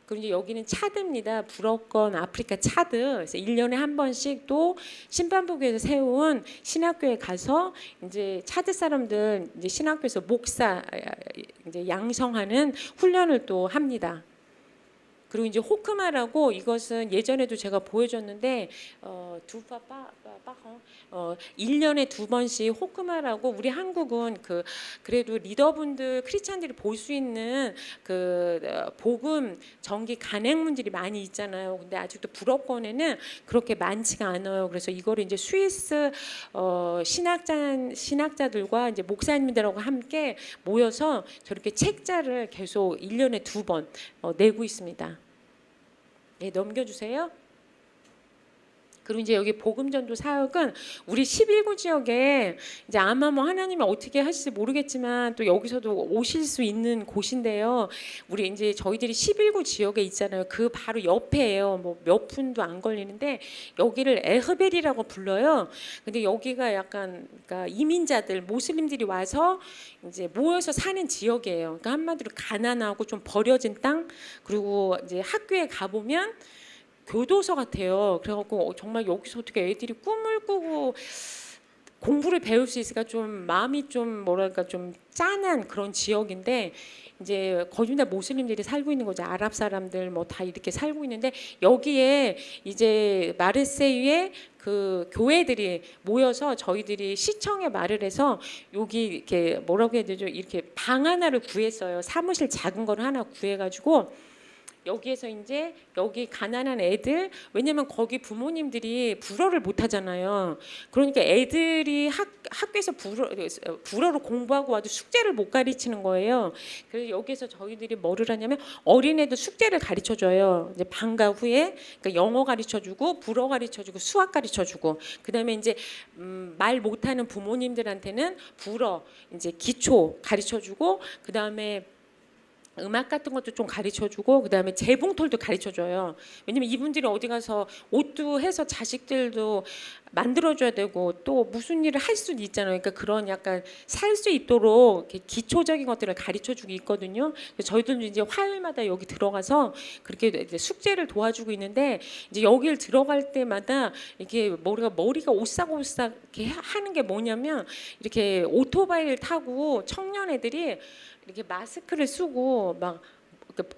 그리고 이제 여기는 차드입니다. 불어권 아프리카 차드. 그래서 1년에 한 번씩 또 심판부교에서 세운 신학교에 가서 이제 차드 사람들 이제 신학교에서 목사 이제 양성하는 훈련을 또 합니다. 그리고 이제 호크마라고 이것은 예전에도 제가 보여줬는데 1년에 2번씩 호크마라고 우리 한국은 그래도 리더분들 크리스찬들이 볼 수 있는 복음 전기 간행문들이 많이 있잖아요. 근데 아직도 불어권에는 그렇게 많지가 않아요. 그래서 이거를 이제 스위스 신학자들과 이제 목사님들하고 함께 모여서 저렇게 책자를 계속 1년에 2번 내고 있습니다. 네, 넘겨주세요. 그리고 이제 여기 복음전도 사역은 우리 11구 지역에 이제 아마 뭐 하나님이 어떻게 하실지 모르겠지만 또 여기서도 오실 수 있는 곳인데요. 우리 이제 저희들이 11구 지역에 있잖아요. 그 바로 옆에예요. 뭐 몇 분도 안 걸리는데 여기를 에흐벨이라고 불러요. 근데 여기가 약간 그러니까 이민자들 모슬림들이 와서 이제 모여서 사는 지역이에요. 그러니까 한마디로 가난하고 좀 버려진 땅. 그리고 이제 학교에 가 보면 교도소 같아요. 그래갖고 정말 여기서 어떻게 애들이 꿈을 꾸고 공부를 배울 수 있을까 좀 마음이 좀 뭐랄까 좀 짠한 그런 지역인데 이제 거의 다 모슬림들이 살고 있는 거죠. 아랍 사람들 뭐 다 이렇게 살고 있는데 여기에 이제 마르세유에 그 교회들이 모여서 저희들이 시청에 말을 해서 여기 이렇게 뭐라고 해야 되죠? 이렇게 방 하나를 구했어요. 사무실 작은 걸 하나 구해가지고. 여기에서 이제 여기 가난한 애들 왜냐면 거기 부모님들이 불어를 못 하잖아요. 그러니까 애들이 학교에서 불어로 공부하고 와도 숙제를 못 가르치는 거예요. 그래서 여기서 저희들이 뭐를 하냐면 어린애들 숙제를 가르쳐 줘요. 이제 방과 후에 그러니까 영어 가르쳐 주고 불어 가르쳐 주고 수학 가르쳐 주고 그다음에 이제 말 못하는 부모님들한테는 불어 이제 기초 가르쳐 주고 그다음에 음악 같은 것도 좀 가르쳐주고 그다음에 재봉틀도 가르쳐줘요. 왜냐면 이분들이 어디 가서 옷도 해서 자식들도 만들어줘야 되고 또 무슨 일을 할 수도 있잖아요. 그러니까 그런 약간 살 수 있도록 이렇게 기초적인 것들을 가르쳐주고 있거든요. 그래서 저희들도 이제 화요일마다 여기 들어가서 그렇게 이제 숙제를 도와주고 있는데 이제 여기를 들어갈 때마다 이렇게 머리가 오싹오싹 이렇게 하는 게 뭐냐면 이렇게 오토바이를 타고 청년 애들이 이렇게 마스크를 쓰고 막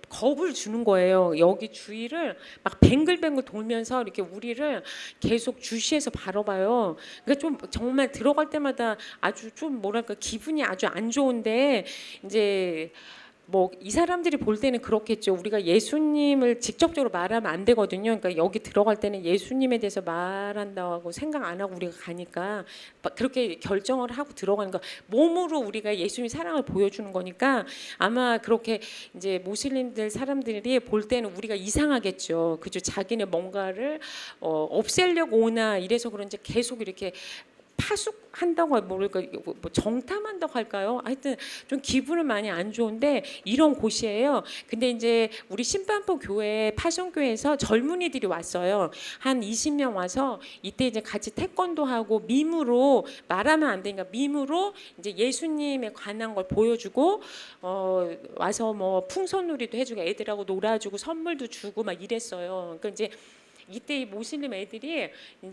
겁을 주는 거예요. 여기 주위를 막 뱅글뱅글 돌면서 이렇게 우리를 계속 주시해서 바라봐요. 그러니까 좀 정말 들어갈 때마다 아주 좀 뭐랄까 기분이 아주 안 좋은데 이제 뭐 이 사람들이 볼 때는 그렇겠죠. 우리가 예수님을 직접적으로 말하면 안 되거든요. 그러니까 여기 들어갈 때는 예수님에 대해서 말한다고 생각 안 하고 우리가 가니까 그렇게 결정을 하고 들어가는 거 몸으로 우리가 예수님의 사랑을 보여주는 거니까 아마 그렇게 이제 모슬림들 사람들이 볼 때는 우리가 이상하겠죠. 그죠? 자기네 뭔가를 없애려고 오나 이래서 그런지 계속 이렇게 파숙한다고 모를까 뭐 정탐한다고 할까요? 하여튼 좀 기분은 많이 안 좋은데 이런 곳이에요. 근데 이제 우리 신반포 교회 파송교회에서 젊은이들이 왔어요. 한 20명 와서 이때 이제 같이 태권도 하고 밈으로 말하면 안 되니까 밈으로 이제 예수님에 관한 걸 보여주고 와서 뭐 풍선놀이도 해주고 애들하고 놀아주고 선물도 주고 막 이랬어요. 그러니까 이제 이때 이 모슬림 애들이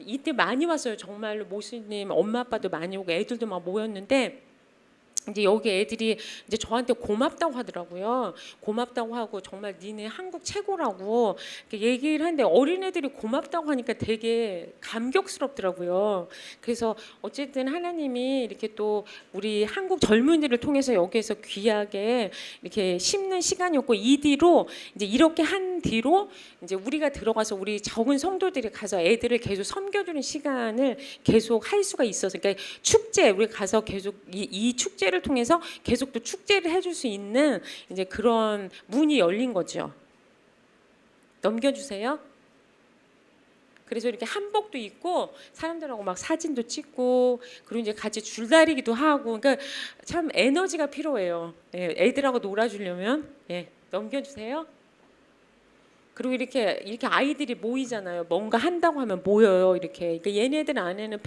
이때 많이 왔어요. 정말로 모슬림 엄마 아빠도 많이 오고 애들도 막 모였는데 이제 여기 애들이 이제 저한테 고맙다고 하더라고요. 고맙다고 하고 정말 니네 한국 최고라고 이렇게 얘기를 하는데 어린애들이 고맙다고 하니까 되게 감격스럽더라고요. 그래서 어쨌든 하나님이 이렇게 또 우리 한국 젊은이들을 통해서 여기에서 귀하게 이렇게 심는 시간이었고 이 뒤로 이제 이렇게 한 뒤로 이제 우리가 들어가서 우리 적은 성도들이 가서 애들을 계속 섬겨주는 시간을 계속 할 수가 있어서 그러니까 축제 우리 가서 계속 이 축제를 통해서 계속 또 축제를 해줄 수 있는 이제 그런 문이 열린 거죠. 넘겨주세요. 그래서 이렇게 한복도 입고 사람들하고 막 사진도 찍고 그리고 이제 같이 줄다리기도 하고 그러니까 참 에너지가 필요해요. 예, 애들하고 놀아주려면 예, 넘겨주세요. 그리고 이렇게 아이들이 모이잖아요. 뭔가 한다고 하면 모여요. 이렇게. 그러니까 얘네들 안에는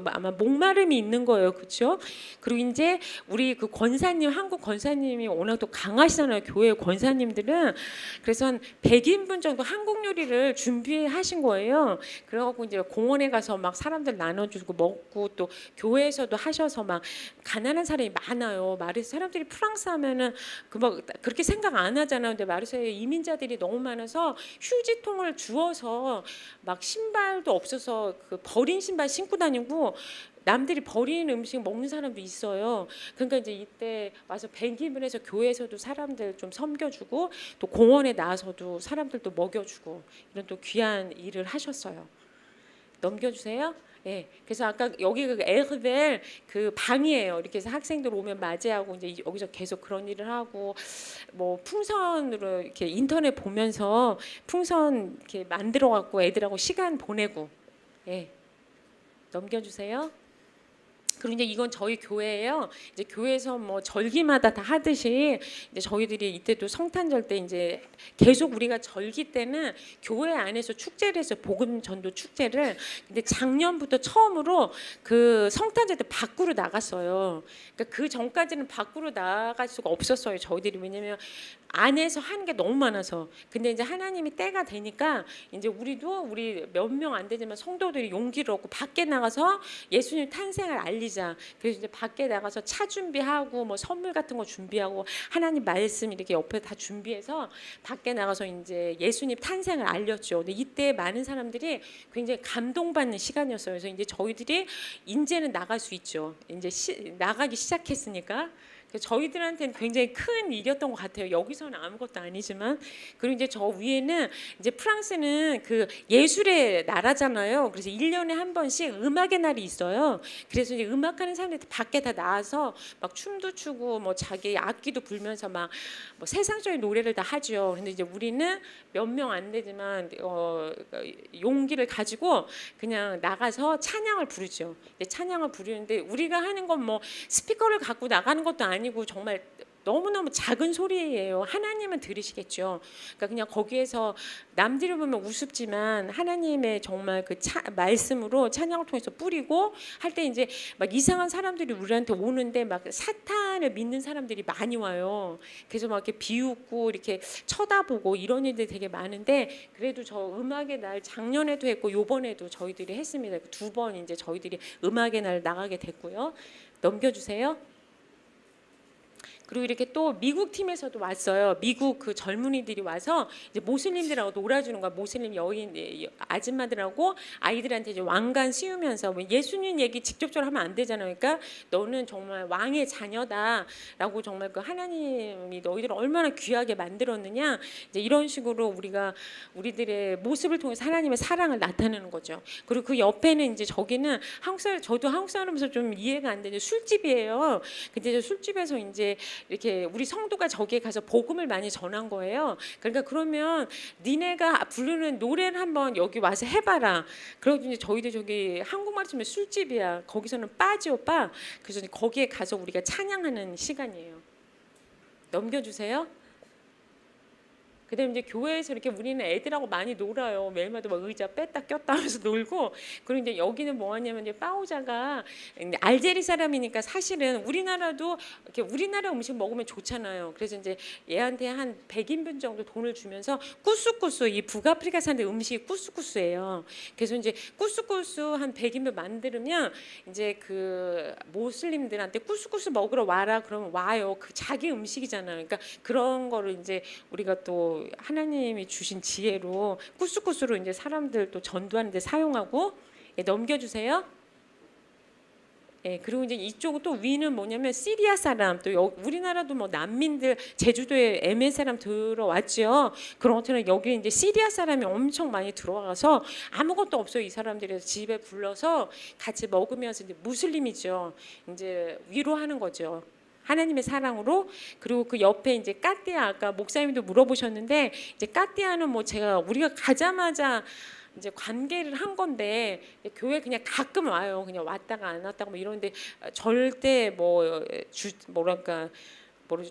아마 목마름이 있는 거예요. 그렇죠? 그리고 이제 우리 그 권사님, 한국 권사님이 워낙 또 강하시잖아요. 교회 권사님들은. 그래서 한 100인분 정도 한국 요리를 준비하신 거예요. 그래갖고 이제 공원에 가서 막 사람들 나눠주고 먹고 또 교회에서도 하셔서 막 가난한 사람이 많아요. 마르세 사람들이 프랑스 하면은 그 막 그렇게 생각 안 하잖아요. 근데 마르세유에 이민자들이 너무 많아서 휴지통을 주워서 막 신발도 없어서 그 버린 신발 신고 다니고 남들이 버리는 음식 먹는 사람도 있어요. 그러니까 이제 이때 와서 뱅김을 해서 교회에서도 사람들 좀 섬겨주고 또 공원에 나와서도 사람들도 먹여주고 이런 또 귀한 일을 하셨어요. 넘겨주세요. 예, 그래서 아까 여기 그 에르벨 그 방이에요. 이렇게 해서 학생들 오면 맞이하고 이제 여기서 계속 그런 일을 하고 뭐 풍선으로 이렇게 인터넷 보면서 풍선 이렇게 만들어 갖고 애들하고 시간 보내고 예, 넘겨주세요. 그리고 이제 이건 저희 교회예요. 이제 교회에서 뭐 절기마다 다 하듯이 이제 저희들이 이때도 성탄절 때 이제 계속 우리가 절기 때는 교회 안에서 축제를 해서 복음 전도 축제를 근데 작년부터 처음으로 그 성탄절 때 밖으로 나갔어요. 그러니까 그 전까지는 밖으로 나갈 수가 없었어요. 저희들이 왜냐면 안에서 하는 게 너무 많아서 근데 이제 하나님이 때가 되니까 이제 우리 몇 명 안 되지만 성도들이 용기를 얻고 밖에 나가서 예수님 탄생을 알리자. 그래서 이제 밖에 나가서 차 준비하고 뭐 선물 같은 거 준비하고 하나님 말씀 이렇게 옆에 다 준비해서 밖에 나가서 이제 예수님 탄생을 알렸죠. 근데 이때 많은 사람들이 굉장히 감동받는 시간이었어요. 그래서 이제 저희들이 이제는 나갈 수 있죠. 이제 나가기 시작했으니까. 저희들한테는 굉장히 큰 일이었던 것 같아요. 여기서는 아무것도 아니지만 그리고 이제 저 위에는 이제 프랑스는 그 예술의 나라잖아요. 그래서 1년에 한 번씩 음악의 날이 있어요. 그래서 이제 음악하는 사람들이 밖에 다 나와서 막 춤도 추고 뭐 자기 악기도 불면서 막 뭐 세상적인 노래를 다 하죠. 근데 이제 우리는 몇 명 안 되지만 용기를 가지고 그냥 나가서 찬양을 부르죠. 찬양을 부르는데 우리가 하는 건 뭐 스피커를 갖고 나가는 것도 아니고 정말 너무너무 작은 소리예요. 하나님은 들으시겠죠. 그러니까 그냥 거기에서 남들이 보면 우습지만 하나님의 정말 그 말씀으로 찬양을 통해서 뿌리고 할 때 이제 막 이상한 사람들이 우리한테 오는데 막 사탄을 믿는 사람들이 많이 와요. 그래서 막 이렇게 비웃고 이렇게 쳐다보고 이런 일들이 되게 많은데, 그래도 저 음악의 날 작년에도 했고 요번에도 저희들이 했습니다. 2번 이제 저희들이 음악의 날 나가게 됐고요. 넘겨주세요. 그리고 이렇게 또 미국 팀에서도 왔어요. 미국 그 젊은이들이 와서 이제 모슬림들하고 놀아주는 거야. 모슬림 여인 아줌마들하고 아이들한테 이제 왕관 씌우면서 뭐 예수님 얘기 직접적으로 하면 안 되잖아요. 그러니까 너는 정말 왕의 자녀다라고, 정말 그 하나님이 너희들을 얼마나 귀하게 만들었느냐, 이제 이런 식으로 우리들의 모습을 통해서 하나님의 사랑을 나타내는 거죠. 그리고 그 옆에는 이제 저기는 저도 한국 사람으로서 좀 이해가 안 되는 술집이에요. 근데 저 술집에서 이제 이렇게 우리 성도가 저기에 가서 복음을 많이 전한 거예요. 그러니까 그러면 니네가 부르는 노래를 한번 여기 와서 해봐라. 그러더니 이제 저희도 저기 한국말 치면 술집이야. 거기서는 빠지오 빠. 그래서 이제 거기에 가서 우리가 찬양하는 시간이에요. 넘겨주세요. 그다음에 이제 교회에서 이렇게 우리는 애들하고 많이 놀아요. 매일마다 막 의자 뺐다 꼈다 하면서 놀고. 그리고 이제 여기는 뭐 하냐면 이제 빠오자가 알제리 사람이니까 사실은 우리나라도 이렇게 우리나라 음식 먹으면 좋잖아요. 그래서 이제 얘한테 한 100인분 정도 돈을 주면서 꾸수꾸수, 이 북아프리카 사람들 음식이 꾸수꾸수예요. 그래서 이제 꾸수꾸수 한 100인분 만들면 이제 그 모슬림들한테 꾸수꾸수 먹으러 와라 그러면 와요. 그 자기 음식이잖아요. 그러니까 그런 거를 이제 우리가 또 하나님이 주신 지혜로 꾸수꾸수로 이제 사람들 또 전도하는 데 사용하고. 예, 넘겨주세요. 예, 그리고 이제 이쪽 또 위는 뭐냐면 시리아 사람, 또 우리나라도 뭐 난민들 제주도에 ML 사람 들어왔죠. 그런 것처럼 여기 이제 시리아 사람이 엄청 많이 들어와서 아무것도 없어요. 이 사람들이 집에 불러서 같이 먹으면서 이제 무슬림이죠. 이제 위로하는 거죠. 하나님의 사랑으로. 그리고 그 옆에 이제 까띠아, 아까 목사님도 물어보셨는데 이제 까띠아는 뭐 우리가 가자마자 이제 관계를 한 건데 교회 그냥 가끔 와요. 그냥 왔다가 안 왔다가 뭐 이런데 절대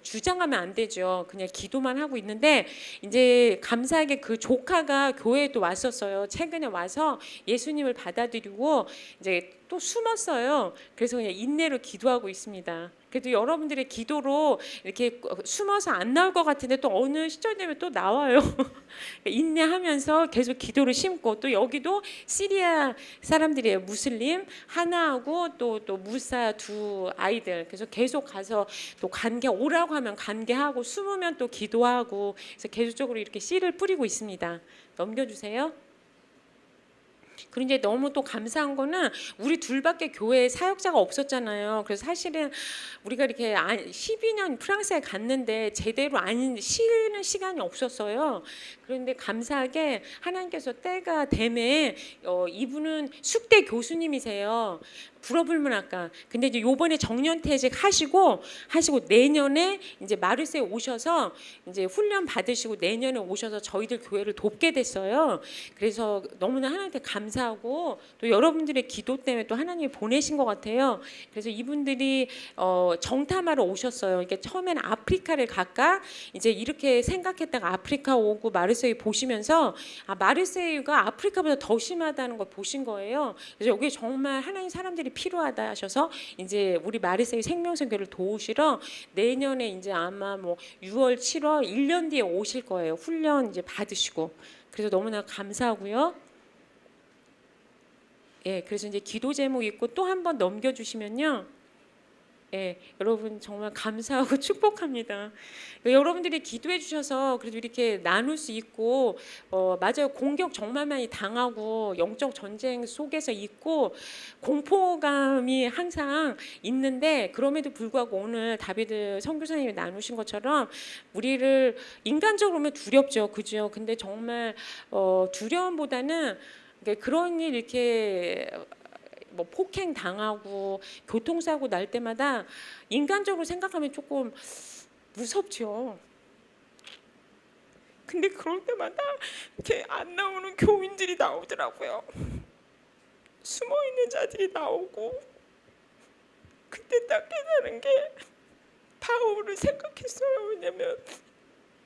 주장하면 안 되죠. 그냥 기도만 하고 있는데 이제 감사하게 그 조카가 교회에도 왔었어요. 최근에 와서 예수님을 받아들이고 이제 또 숨었어요. 그래서 그냥 인내로 기도하고 있습니다. 그래도 여러분들의 기도로 이렇게 숨어서 안 나올 것 같은데 또 어느 시절 되면 또 나와요. 인내하면서 계속 기도를 심고, 또 여기도 시리아 사람들이에요. 무슬림 하나하고 또 무사 2 아이들. 그래서 계속 가서 또 오라고 하면 관계하고, 숨으면 또 기도하고, 그래서 계속적으로 이렇게 씨를 뿌리고 있습니다. 넘겨주세요. 그리고 이제 너무 또 감사한 거는 우리 둘밖에 교회에 사역자가 없었잖아요. 그래서 사실은 우리가 이렇게 12년 프랑스에 갔는데 제대로 쉬는 시간이 없었어요. 그런데 감사하게 하나님께서 때가 되매 이분은 숙대 교수님이세요. 불어불문학과. 근데 이제 요번에 정년퇴직 하시고 내년에 이제 마르세에 오셔서 이제 훈련 받으시고 내년에 오셔서 저희들 교회를 돕게 됐어요. 그래서 너무나 하나님께 감사하고 또 여러분들의 기도 때문에 또 하나님이 보내신 것 같아요. 그래서 이분들이 정탐하러 오셨어요. 이게 처음에는 아프리카를 갈까 이제 이렇게 생각했다가 아프리카 오고 마르세유 보시면서 마르세유가 아프리카보다 더 심하다는 걸 보신 거예요. 그래서 여기 정말 하나님 사람들이 필요하다 하셔서 이제 우리 마르세유 생명선교를 도우시러 내년에 이제 아마 뭐 6월, 7월 1년 뒤에 오실 거예요. 훈련 이제 받으시고. 그래서 너무나 감사하고요. 예, 그래서 이제 기도 제목 있고 또 한 번 넘겨주시면요. 예, 여러분 정말 감사하고 축복합니다. 여러분들이 기도해 주셔서 그래도 이렇게 나눌 수 있고, 맞아요. 공격 정말 많이 당하고 영적 전쟁 속에서 있고 공포감이 항상 있는데, 그럼에도 불구하고 오늘 다비드 선교사님이 나누신 것처럼 우리를 인간적으로 보면 두렵죠, 그죠? 근데 정말 두려움보다는 그런 일 이렇게 뭐 폭행 당하고 교통사고 날 때마다 인간적으로 생각하면 조금 무섭죠. 근데 그럴 때마다 이렇게 안 나오는 교인들이 나오더라고요. 숨어 있는 자들이 나오고, 그때 딱 깨달은 게 바울을 생각했어요. 왜냐면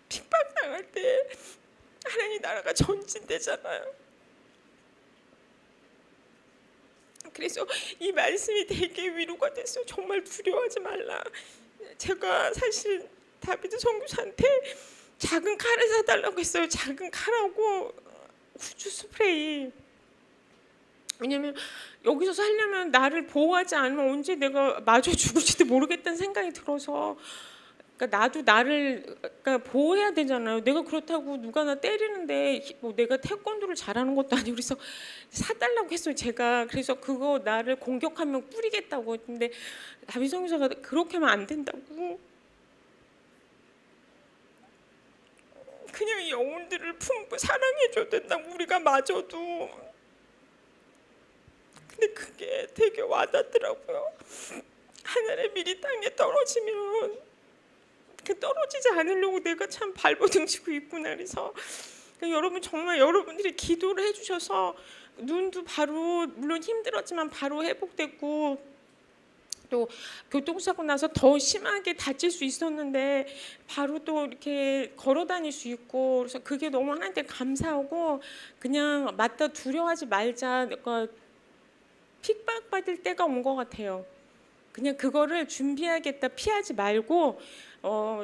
핍박당할 때 하나님 나라가 전진되잖아요. 그래서 이 말씀이 되게 위로가 됐어요. 정말 두려워하지 말라. 제가 사실 다비드 선교사한테 작은 칼을 사달라고 했어요. 작은 칼하고 후추 스프레이. 왜냐면 여기서 살려면 나를 보호하지 않으면 언제 내가 마저 죽을지도 모르겠다는 생각이 들어서, 그러니까 나도 나를 그러니까 보호해야 되잖아요. 내가 그렇다고 누가 나 때리는데 뭐 내가 태권도를 잘하는 것도 아니고, 그래서 사달라고 했어요. 제가 그래서 그거 나를 공격하면 뿌리겠다고 했는데 다윗 선교사가 그렇게 하면 안 된다고, 그냥 영혼들을 품고 사랑해줘야 된다고, 우리가 맞아도. 근데 그게 되게 와닿더라고요. 하늘의 밀이 땅에 떨어지면 그 떨어지지 않으려고 내가 참 발버둥 치고 있구나. 그래서 여러분 정말 여러분들이 기도를 해주셔서 눈도 바로, 물론 힘들었지만 바로 회복됐고, 또 교통사고 나서 더 심하게 다칠 수 있었는데 바로 또 이렇게 걸어 다닐 수 있고, 그래서 그게 너무 하나님께 감사하고, 그냥 맞다 두려워하지 말자. 그러니까 핍박받을 때가 온 것 같아요. 그냥 그거를 준비하겠다, 피하지 말고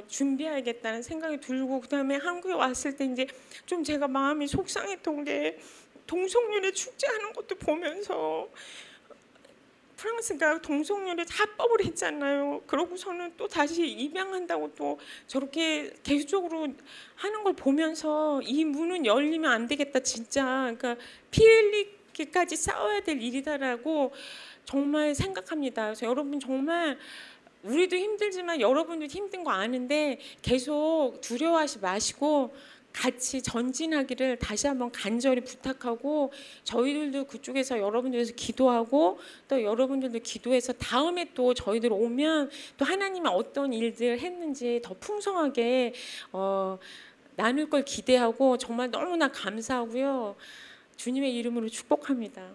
준비해야겠다는 생각이 들고, 그다음에 한국에 왔을 때 이제 좀 제가 마음이 속상했던 게, 동성연애 축제하는 것도 보면서 프랑스가 동성연애 합법을 했잖아요. 그러고서는 또 다시 입양한다고 또 저렇게 계속적으로 하는 걸 보면서 이 문은 열리면 안 되겠다 진짜. 그러니까 피 흘리기까지 싸워야 될 일이다라고 정말 생각합니다. 그래서 여러분 정말 우리도 힘들지만 여러분도 힘든 거 아는데 계속 두려워하지 마시고 같이 전진하기를 다시 한번 간절히 부탁하고, 저희들도 그쪽에서 여러분들 위해서 기도하고, 또 여러분들도 기도해서 다음에 또 저희들 오면 또 하나님이 어떤 일들 했는지 더 풍성하게 나눌 걸 기대하고, 정말 너무나 감사하고요. 주님의 이름으로 축복합니다.